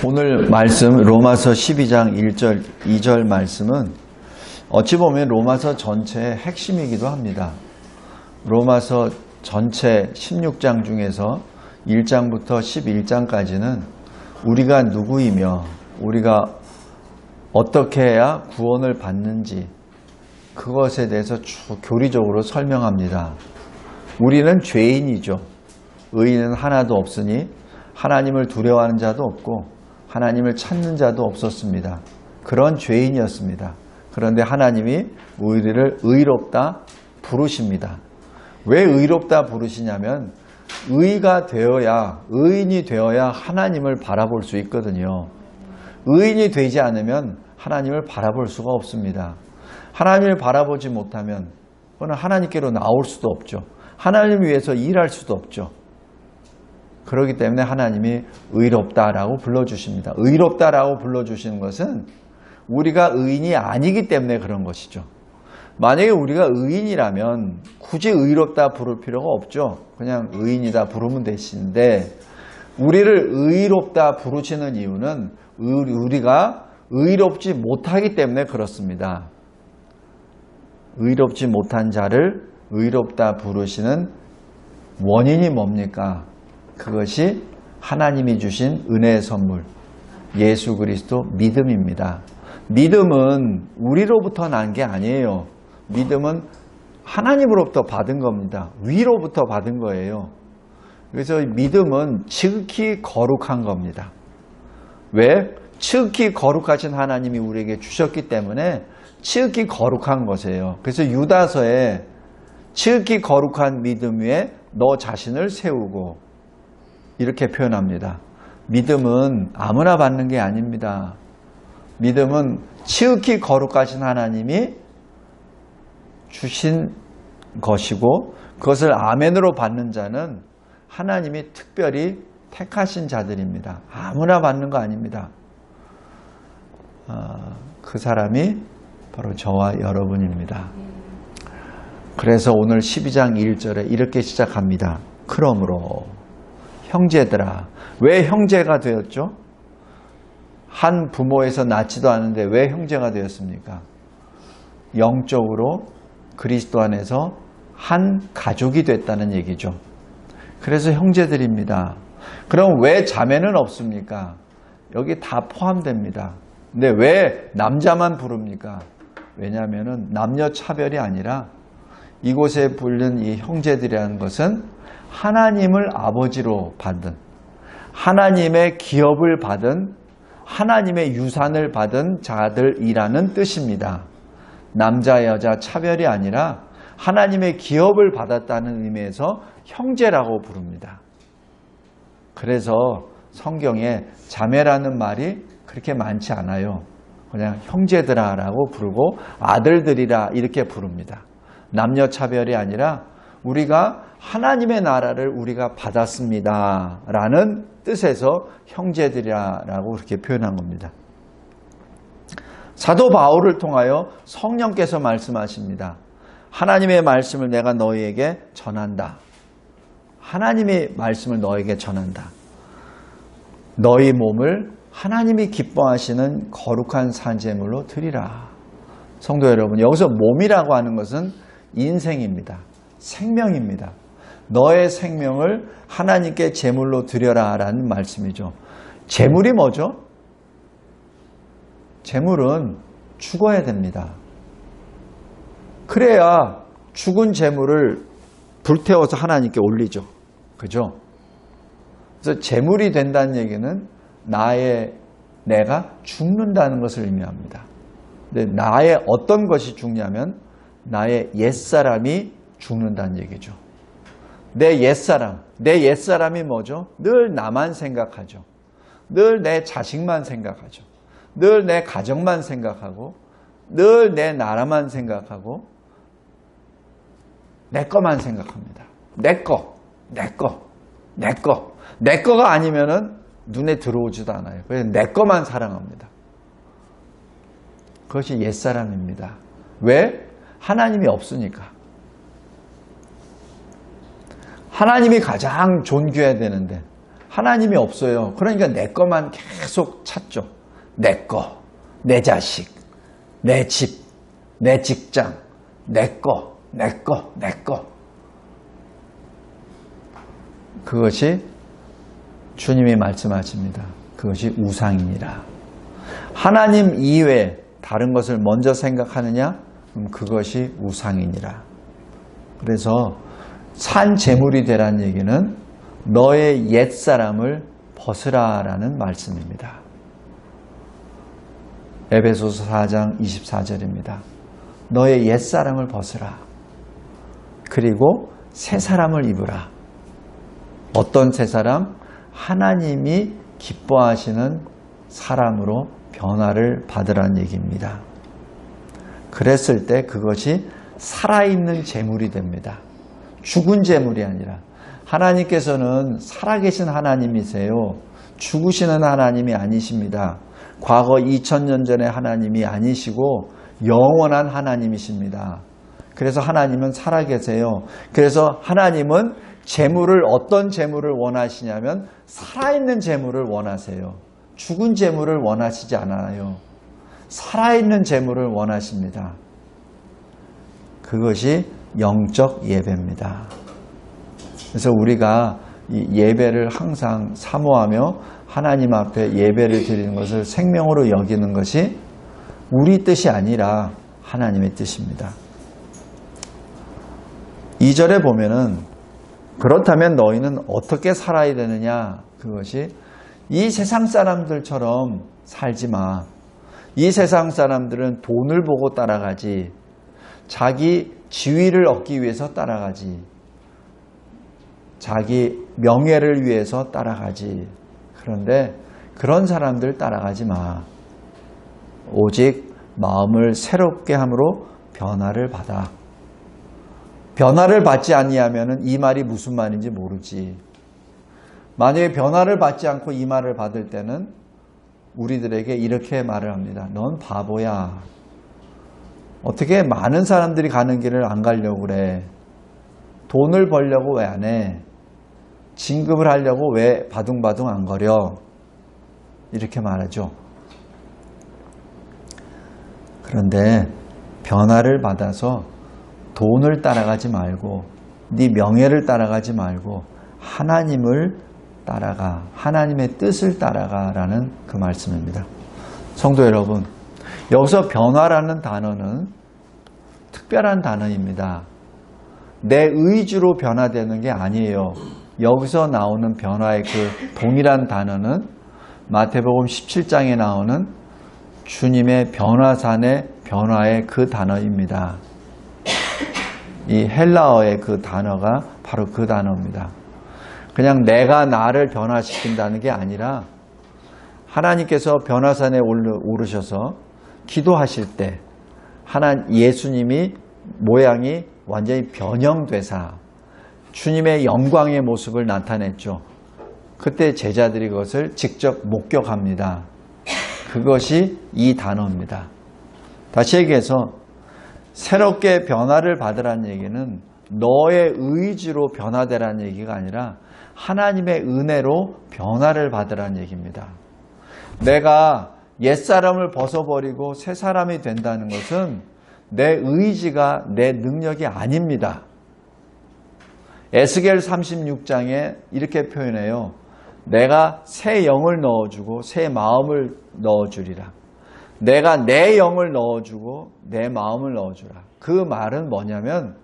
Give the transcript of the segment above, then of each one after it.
오늘 말씀 로마서 12장 1절 2절 말씀은 어찌 보면 로마서 전체의 핵심이기도 합니다. 로마서 전체 16장 중에서 1장부터 11장까지는 우리가 누구이며 우리가 어떻게 해야 구원을 받는지 그것에 대해서 교리적으로 설명합니다. 우리는 죄인이죠. 의인은 하나도 없으니 하나님을 두려워하는 자도 없고 하나님을 찾는 자도 없었습니다. 그런 죄인이었습니다. 그런데 하나님이 우리를 의롭다 부르십니다. 왜 의롭다 부르시냐면 의인이 되어야 하나님을 바라볼 수 있거든요. 의인이 되지 않으면 하나님을 바라볼 수가 없습니다. 하나님을 바라보지 못하면 그는 하나님께로 나올 수도 없죠. 하나님을 위해서 일할 수도 없죠. 그렇기 때문에 하나님이 의롭다라고 불러주십니다. 의롭다라고 불러주시는 것은 우리가 의인이 아니기 때문에 그런 것이죠. 만약에 우리가 의인이라면 굳이 의롭다 부를 필요가 없죠. 그냥 의인이다 부르면 되시는데 우리를 의롭다 부르시는 이유는 우리가 의롭지 못하기 때문에 그렇습니다. 의롭지 못한 자를 의롭다 부르시는 원인이 뭡니까? 그것이 하나님이 주신 은혜의 선물, 예수 그리스도 믿음입니다. 믿음은 우리로부터 난 게 아니에요. 믿음은 하나님으로부터 받은 겁니다. 위로부터 받은 거예요. 그래서 믿음은 지극히 거룩한 겁니다. 왜? 지극히 거룩하신 하나님이 우리에게 주셨기 때문에 지극히 거룩한 것이에요. 그래서 유다서에 지극히 거룩한 믿음 위에 너 자신을 세우고 이렇게 표현합니다. 믿음은 아무나 받는 게 아닙니다. 믿음은 지극히 거룩하신 하나님이 주신 것이고 그것을 아멘으로 받는 자는 하나님이 특별히 택하신 자들입니다. 아무나 받는 거 아닙니다. 그 사람이 바로 저와 여러분입니다. 그래서 오늘 12장 1절에 이렇게 시작합니다. 그러므로 형제들아. 왜 형제가 되었죠? 한 부모에서 낳지도 않은데 왜 형제가 되었습니까? 영적으로 그리스도 안에서 한 가족이 됐다는 얘기죠. 그래서 형제들입니다. 그럼 왜 자매는 없습니까? 여기 다 포함됩니다. 근데 왜 남자만 부릅니까? 왜냐하면 남녀 차별이 아니라 이곳에 불린 이 형제들이라는 것은 하나님을 아버지로 받은, 하나님의 기업을 받은, 하나님의 유산을 받은 자들이라는 뜻입니다. 남자 여자 차별이 아니라 하나님의 기업을 받았다는 의미에서 형제라고 부릅니다. 그래서 성경에 자매라는 말이 그렇게 많지 않아요. 그냥 형제들아라고 부르고 아들들이라 이렇게 부릅니다. 남녀 차별이 아니라 우리가 하나님의 나라를 우리가 받았습니다 라는 뜻에서 형제들이라고 그렇게 표현한 겁니다. 사도 바울을 통하여 성령께서 말씀하십니다. 하나님의 말씀을 내가 너희에게 전한다. 하나님의 말씀을 너희에게 전한다. 너희 몸을 하나님이 기뻐하시는 거룩한 산제물로 드리라. 성도 여러분, 여기서 몸이라고 하는 것은 인생입니다. 생명입니다. 너의 생명을 하나님께 제물로 드려라 라는 말씀이죠. 제물이 뭐죠? 제물은 죽어야 됩니다. 그래야 죽은 제물을 불태워서 하나님께 올리죠. 그죠? 그래서 제물이 된다는 얘기는 내가 죽는다는 것을 의미합니다. 근데 나의 어떤 것이 죽냐면 나의 옛사람이 죽는다는 얘기죠. 내 옛사람이 뭐죠? 늘 나만 생각하죠. 늘 내 자식만 생각하죠. 늘 내 가정만 생각하고 늘 내 나라만 생각하고 내 거만 생각합니다. 내 거가 아니면은 눈에 들어오지도 않아요. 그래서 내 거만 사랑합니다. 그것이 옛사람입니다. 왜? 하나님이 없으니까. 하나님이 가장 존귀해야 되는데 하나님이 없어요. 그러니까 내 것만 계속 찾죠. 내 거, 내 자식, 내 집, 내 직장, 내 거, 내 거, 내 거. 그것이 주님이 말씀하십니다. 그것이 우상이니라. 하나님 이외에 다른 것을 먼저 생각하느냐? 그것이 우상이니라. 그래서 산 제물이 되란 얘기는 너의 옛사람을 벗으라라는 말씀입니다. 에베소서 4장 24절입니다. 너의 옛사람을 벗으라. 그리고 새 사람을 입으라. 어떤 새 사람? 하나님이 기뻐하시는 사람으로 변화를 받으라는 얘기입니다. 그랬을 때 그것이 살아있는 제물이 됩니다. 죽은 제물이 아니라 하나님께서는 살아계신 하나님이세요. 죽으시는 하나님이 아니십니다. 과거 2000년 전의 하나님이 아니시고 영원한 하나님이십니다. 그래서 하나님은 살아계세요. 그래서 하나님은 제물을 어떤 제물을 원하시냐면 살아있는 제물을 원하세요. 죽은 제물을 원하시지 않아요. 살아있는 제물을 원하십니다. 그것이 영적 예배입니다. 그래서 우리가 이 예배를 항상 사모하며 하나님 앞에 예배를 드리는 것을 생명으로 여기는 것이 우리 뜻이 아니라 하나님의 뜻입니다. 2절에 보면은 그렇다면 너희는 어떻게 살아야 되느냐? 그것이 이 세상 사람들처럼 살지 마. 이 세상 사람들은 돈을 보고 따라가지. 자기 지위를 얻기 위해서 따라가지. 자기 명예를 위해서 따라가지. 그런데 그런 사람들 따라가지 마. 오직 마음을 새롭게 함으로 변화를 받아. 변화를 받지 아니하면 이 말이 무슨 말인지 모르지. 만약에 변화를 받지 않고 이 말을 받을 때는 우리들에게 이렇게 말을 합니다. 넌 바보야. 어떻게 많은 사람들이 가는 길을 안 가려고 그래. 돈을 벌려고 왜 안 해. 진급을 하려고 왜 바둥바둥 안 거려. 이렇게 말하죠. 그런데 변화를 받아서 돈을 따라가지 말고 네 명예를 따라가지 말고 하나님을 따라가. 하나님의 뜻을 따라가라는 그 말씀입니다. 성도 여러분, 여기서 변화라는 단어는 특별한 단어입니다. 내 의지로 변화되는 게 아니에요. 여기서 나오는 변화의 그 동일한 단어는 마태복음 17장에 나오는 주님의 변화산의 변화의 그 단어입니다. 이 헬라어의 그 단어가 바로 그 단어입니다. 그냥 내가 나를 변화시킨다는 게 아니라 하나님께서 변화산에 오르셔서 기도하실 때 예수님이 모양이 완전히 변형되사 주님의 영광의 모습을 나타냈죠. 그때 제자들이 그것을 직접 목격합니다. 그것이 이 단어입니다. 다시 얘기해서 새롭게 변화를 받으라는 얘기는 너의 의지로 변화되라는 얘기가 아니라 하나님의 은혜로 변화를 받으라는 얘기입니다. 내가 옛사람을 벗어버리고 새 사람이 된다는 것은 내 의지가 내 능력이 아닙니다. 에스겔 36장에 이렇게 표현해요. 내가 새 영을 넣어주고 새 마음을 넣어주리라. 내가 내 영을 넣어주고 내 마음을 넣어주라. 그 말은 뭐냐면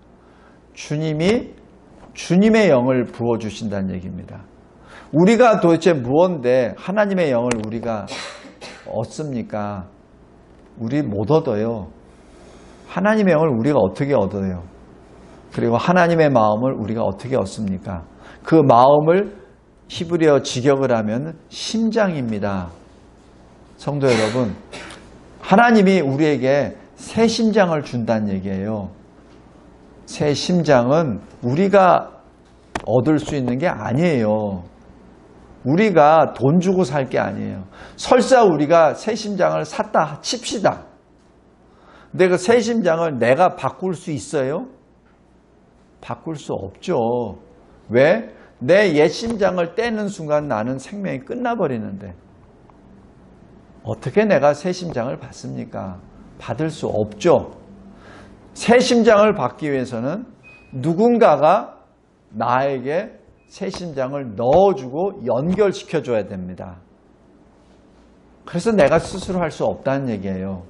주님이 주님의 영을 부어주신다는 얘기입니다. 우리가 도대체 무언데 하나님의 영을 우리가 얻습니까? 우리 못 얻어요. 하나님의 영을 우리가 어떻게 얻어요? 그리고 하나님의 마음을 우리가 어떻게 얻습니까? 그 마음을 히브리어 직역을 하면 심장입니다. 성도 여러분, 하나님이 우리에게 새 심장을 준다는 얘기예요. 새 심장은 우리가 얻을 수 있는 게 아니에요. 우리가 돈 주고 살 게 아니에요. 설사 우리가 새 심장을 샀다 칩시다. 근데 그 새 심장을 내가 바꿀 수 있어요? 바꿀 수 없죠. 왜? 내 옛 심장을 떼는 순간 나는 생명이 끝나버리는데 어떻게 내가 새 심장을 받습니까? 받을 수 없죠. 새 심장을 받기 위해서는 누군가가 나에게 새 심장을 넣어주고 연결시켜줘야 됩니다. 그래서 내가 스스로 할 수 없다는 얘기예요.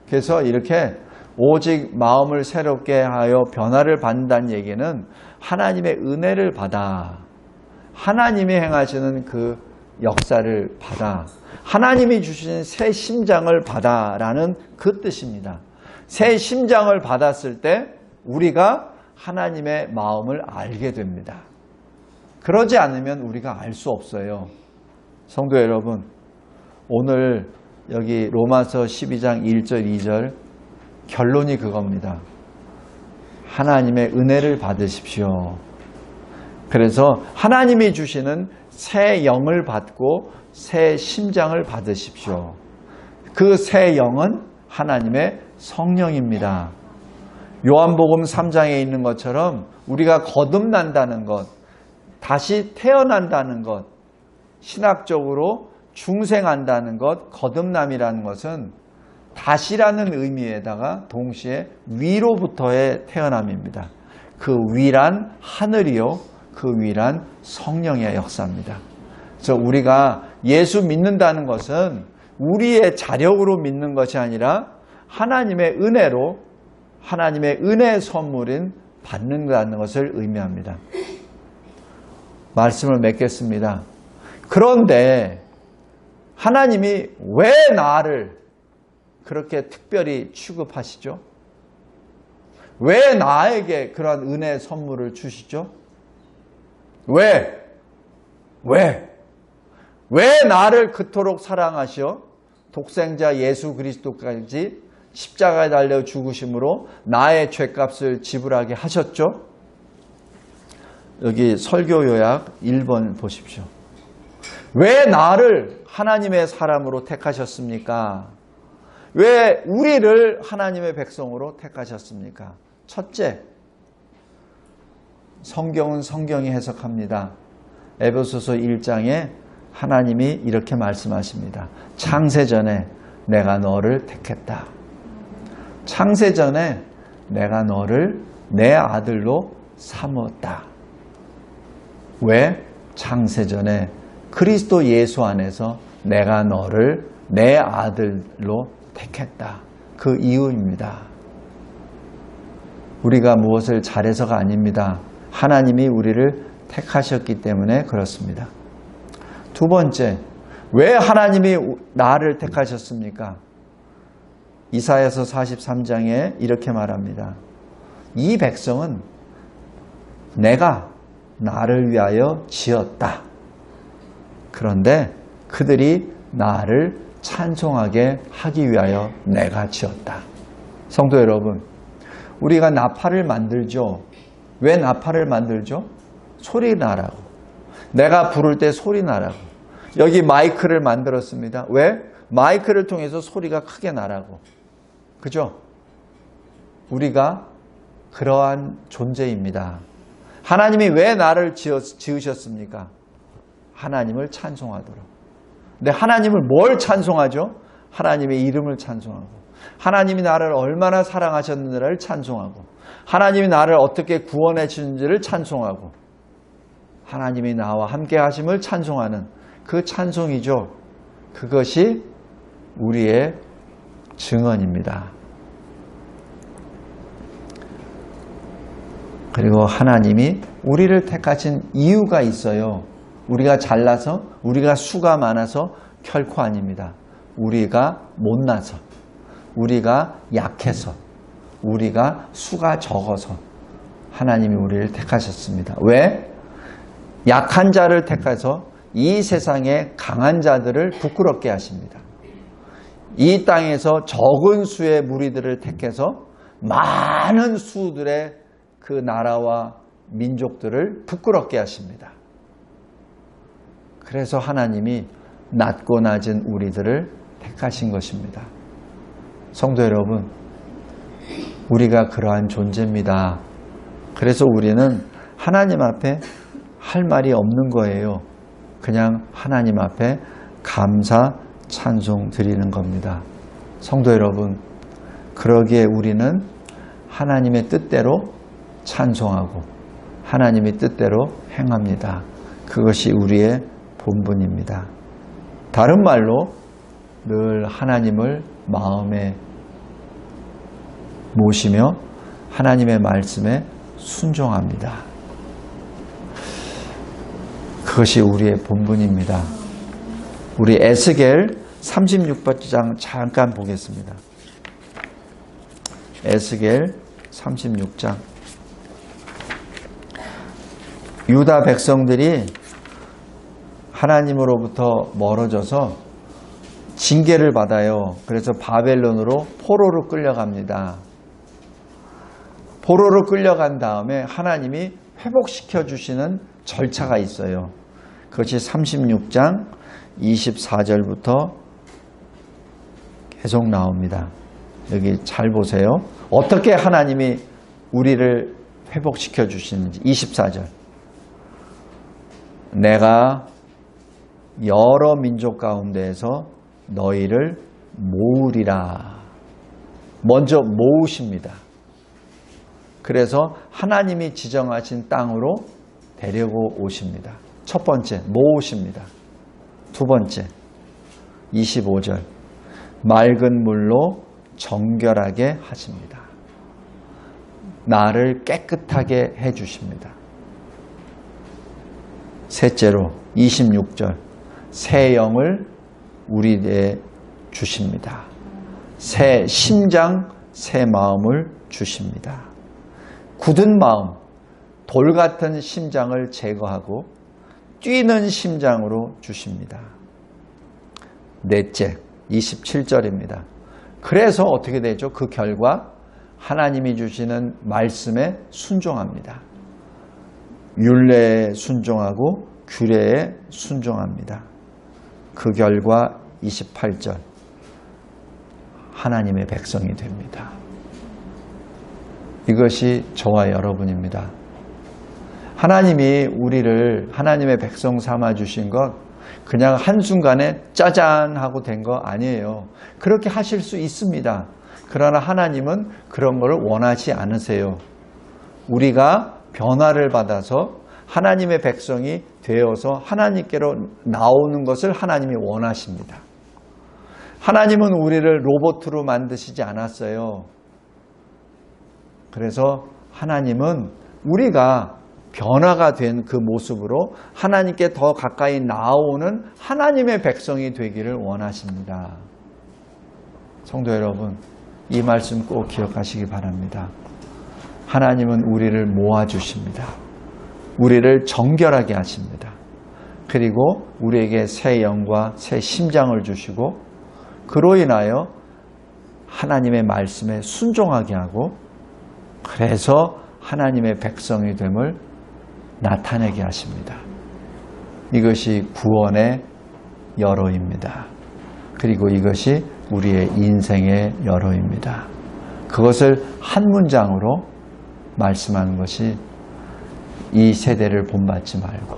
그래서 이렇게 오직 마음을 새롭게 하여 변화를 받는다는 얘기는 하나님의 은혜를 받아, 하나님이 행하시는 그 역사를 받아, 하나님이 주신 새 심장을 받아라는 그 뜻입니다. 새 심장을 받았을 때 우리가 하나님의 마음을 알게 됩니다. 그러지 않으면 우리가 알 수 없어요. 성도 여러분, 오늘 여기 로마서 12장 1절 2절 결론이 그겁니다. 하나님의 은혜를 받으십시오. 그래서 하나님이 주시는 새 영을 받고 새 심장을 받으십시오. 그 새 영은 하나님의 성령입니다. 요한복음 3장에 있는 것처럼 우리가 거듭난다는 것, 다시 태어난다는 것, 신학적으로 중생한다는 것, 거듭남이라는 것은 다시라는 의미에다가 동시에 위로부터의 태어남입니다. 그 위란 하늘이요, 그 위란 성령의 역사입니다. 그래서 우리가 예수 믿는다는 것은 우리의 자력으로 믿는 것이 아니라 하나님의 은혜로, 하나님의 은혜의 선물인 받는다는 것을 의미합니다. 말씀을 맺겠습니다. 그런데 하나님이 왜 나를 그렇게 특별히 취급하시죠? 왜 나에게 그러한 은혜의 선물을 주시죠? 왜 나를 그토록 사랑하시어 독생자 예수 그리스도까지 십자가에 달려 죽으심으로 나의 죄값을 지불하게 하셨죠? 여기 설교 요약 1번 보십시오. 왜 나를 하나님의 사람으로 택하셨습니까? 왜 우리를 하나님의 백성으로 택하셨습니까? 첫째, 성경은 성경이 해석합니다. 에베소서 1장에 하나님이 이렇게 말씀하십니다. 창세전에 내가 너를 택했다. 창세전에 내가 너를 내 아들로 삼았다. 왜? 창세전에 그리스도 예수 안에서 내가 너를 내 아들로 택했다. 그 이유입니다. 우리가 무엇을 잘해서가 아닙니다. 하나님이 우리를 택하셨기 때문에 그렇습니다. 두 번째, 왜 하나님이 나를 택하셨습니까? 이사야서 43장에 이렇게 말합니다. 이 백성은 내가 나를 위하여 지었다. 그런데 그들이 나를 찬송하게 하기 위하여 내가 지었다. 성도 여러분, 우리가 나팔을 만들죠. 왜 나팔을 만들죠? 소리 나라고. 내가 부를 때 소리 나라고. 여기 마이크를 만들었습니다. 왜? 마이크를 통해서 소리가 크게 나라고. 그죠? 우리가 그러한 존재입니다. 하나님이 왜 나를 지으셨습니까? 하나님을 찬송하도록. 근데 하나님을 뭘 찬송하죠? 하나님의 이름을 찬송하고, 하나님이 나를 얼마나 사랑하셨는지를 찬송하고, 하나님이 나를 어떻게 구원해 주는지를 찬송하고, 하나님이 나와 함께 하심을 찬송하는 그 찬송이죠. 그것이 우리의 증언입니다. 그리고 하나님이 우리를 택하신 이유가 있어요. 우리가 잘나서, 우리가 수가 많아서 결코 아닙니다. 우리가 못나서, 우리가 약해서, 우리가 수가 적어서 하나님이 우리를 택하셨습니다. 왜? 약한 자를 택해서 이 세상의 강한 자들을 부끄럽게 하십니다. 이 땅에서 적은 수의 무리들을 택해서 많은 수들의 그 나라와 민족들을 부끄럽게 하십니다. 그래서 하나님이 낮고 낮은 우리들을 택하신 것입니다. 성도 여러분, 우리가 그러한 존재입니다. 그래서 우리는 하나님 앞에 할 말이 없는 거예요. 그냥 하나님 앞에 감사 찬송 드리는 겁니다. 성도 여러분, 그러기에 우리는 하나님의 뜻대로 찬송하고 하나님의 뜻대로 행합니다. 그것이 우리의 본분입니다. 다른 말로 늘 하나님을 마음에 모시며 하나님의 말씀에 순종합니다. 그것이 우리의 본분입니다. 우리 에스겔 36장 잠깐 보겠습니다. 에스겔 36장. 유다 백성들이 하나님으로부터 멀어져서 징계를 받아요. 그래서 바벨론으로 포로로 끌려갑니다. 포로로 끌려간 다음에 하나님이 회복시켜 주시는 절차가 있어요. 그것이 36장 24절부터 계속 나옵니다. 여기 잘 보세요. 어떻게 하나님이 우리를 회복시켜 주시는지. 24절. 내가 여러 민족 가운데에서 너희를 모으리라. 먼저 모으십니다. 그래서 하나님이 지정하신 땅으로 데리고 오십니다. 첫 번째, 모으십니다. 두 번째, 25절. 맑은 물로 정결하게 하십니다. 나를 깨끗하게 해주십니다. 셋째로, 26절. 새 영을 우리에게 주십니다. 새 심장, 새 마음을 주십니다. 굳은 마음, 돌 같은 심장을 제거하고 뛰는 심장으로 주십니다. 넷째, 27절입니다. 그래서 어떻게 되죠? 그 결과 하나님이 주시는 말씀에 순종합니다. 율례에 순종하고 규례에 순종합니다. 그 결과 28절, 하나님의 백성이 됩니다. 이것이 저와 여러분입니다. 하나님이 우리를 하나님의 백성 삼아 주신 것 그냥 한순간에 짜잔 하고 된 거 아니에요. 그렇게 하실 수 있습니다. 그러나 하나님은 그런 걸 원하지 않으세요. 우리가 변화를 받아서 하나님의 백성이 되어서 하나님께로 나오는 것을 하나님이 원하십니다. 하나님은 우리를 로봇으로 만드시지 않았어요. 그래서 하나님은 우리가 변화가 된 그 모습으로 하나님께 더 가까이 나오는 하나님의 백성이 되기를 원하십니다. 성도 여러분, 이 말씀 꼭 기억하시기 바랍니다. 하나님은 우리를 모아주십니다. 우리를 정결하게 하십니다. 그리고 우리에게 새 영과 새 심장을 주시고 그로 인하여 하나님의 말씀에 순종하게 하고 그래서 하나님의 백성이 됨을 나타내게 하십니다. 이것이 구원의 여로입니다. 그리고 이것이 우리의 인생의 여로입니다. 그것을 한 문장으로 말씀하는 것이 이 세대를 본받지 말고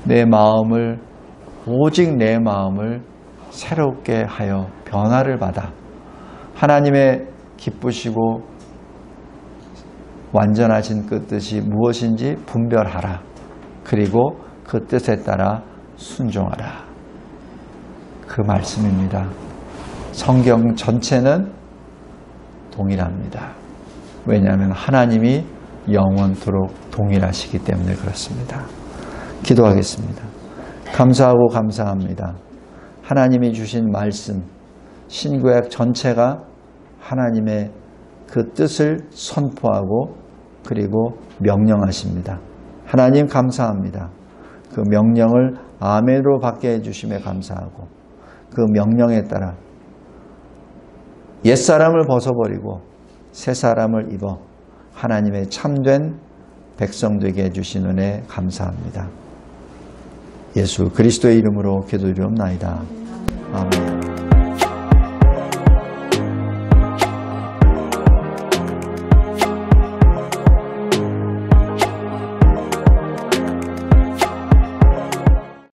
내 마음을 오직 내 마음을 새롭게 하여 변화를 받아 하나님의 기쁘시고 완전하신 그 뜻이 무엇인지 분별하라. 그리고 그 뜻에 따라 순종하라. 그 말씀입니다. 성경 전체는 동일합니다. 왜냐하면 하나님이 영원토록 동일하시기 때문에 그렇습니다. 기도하겠습니다. 감사하고 감사합니다. 하나님이 주신 말씀, 신구약 전체가 하나님의 그 뜻을 선포하고 그리고 명령하십니다. 하나님 감사합니다. 그 명령을 아멘으로 받게 해주심에 감사하고 그 명령에 따라 옛사람을 벗어버리고 새사람을 입어 하나님의 참된 백성 되게 해주신 은혜 감사합니다. 예수 그리스도의 이름으로 기도드리옵나이다. 아멘.